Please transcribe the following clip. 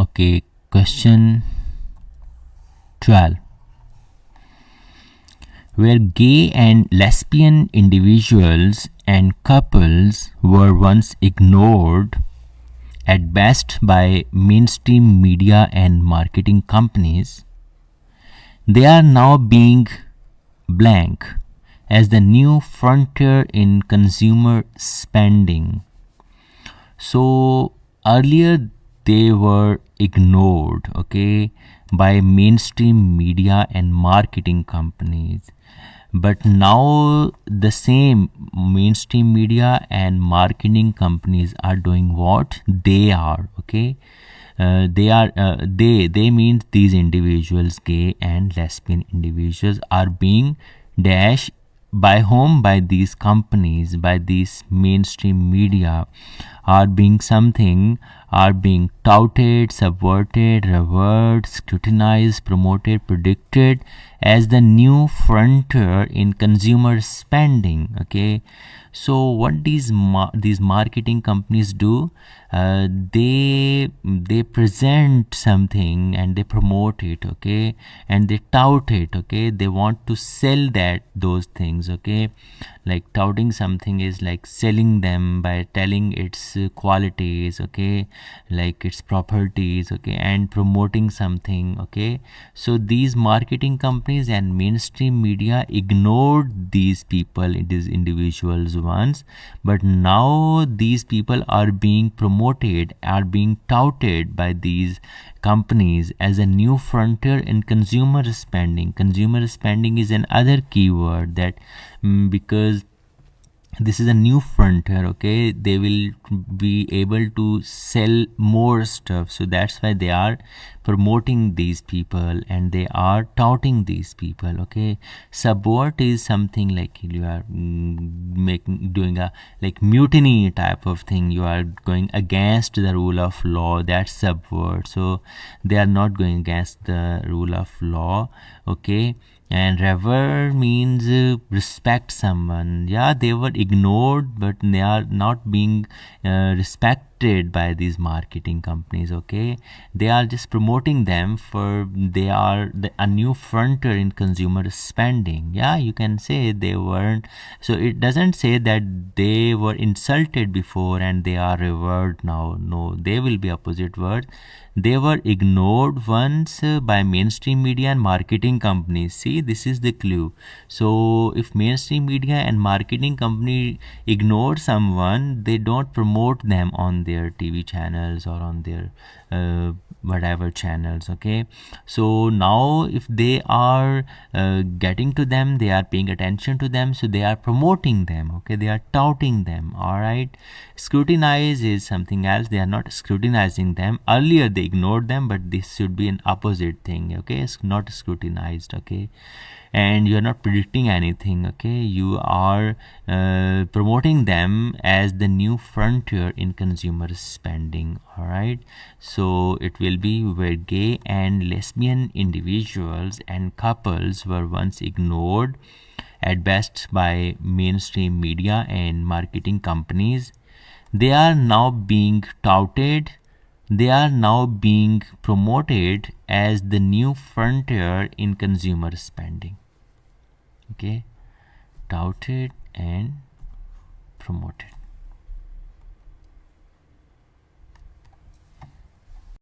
Okay, question 12. Where gay and lesbian individuals and couples were once ignored at best by mainstream media and marketing companies, they are now being blank as the new frontier in consumer spending. So earlier they were ignored, okay, by mainstream media and marketing companies, but now the same mainstream media and marketing companies are doing what they are, okay. They means these individuals, gay and lesbian individuals, are being dashed by whom? By these companies, by these mainstream media, are being something, are being touted, subverted, revered, scrutinized, promoted, predicted as the new frontier in consumer spending, okay. So what these marketing companies do, they present something and they promote it, okay, and they tout it, okay. They want to sell those things, okay. Like touting something is like selling them by telling its qualities, okay, like its properties, okay, and promoting something, okay. So these marketing companies and mainstream media ignored these people, these individuals once, but now these people are being promoted, are being touted by these companies as a new frontier in consumer spending. Consumer spending is another keyword that because this is a new frontier, okay, they will be able to sell more stuff, so that's why they are promoting these people and they are touting these people, okay. Subvert is something like you are doing a like mutiny type of thing, you are going against the rule of law, that's subvert. So they are not going against the rule of law, okay. And revere means respect someone. Yeah, they were ignored, but they are not being respected by these marketing companies, okay. They are just promoting them for they are a new frontier in consumer spending. Yeah, you can say they weren't. So it doesn't say that they were insulted before and they are revered now. No, they will be opposite words. They were ignored once by mainstream media and marketing companies. See, this is the clue. So if mainstream media and marketing company ignore someone, they don't promote them on their TV channels or on their whatever channels, okay. So now if they are getting to them, they are paying attention to them, so they are promoting them, okay, they are touting them. All right, scrutinize is something else. They are not scrutinizing them. Earlier they ignored them, but this should be an opposite thing, okay. It's not scrutinized, okay. And you are not predicting anything, okay. You are promoting them as the new frontier in consumer spending. All right, so it will be where gay and lesbian individuals and couples were once ignored at best by mainstream media and marketing companies, they are now being touted, they are now being promoted as the new frontier in consumer spending, okay. Touted and promoted.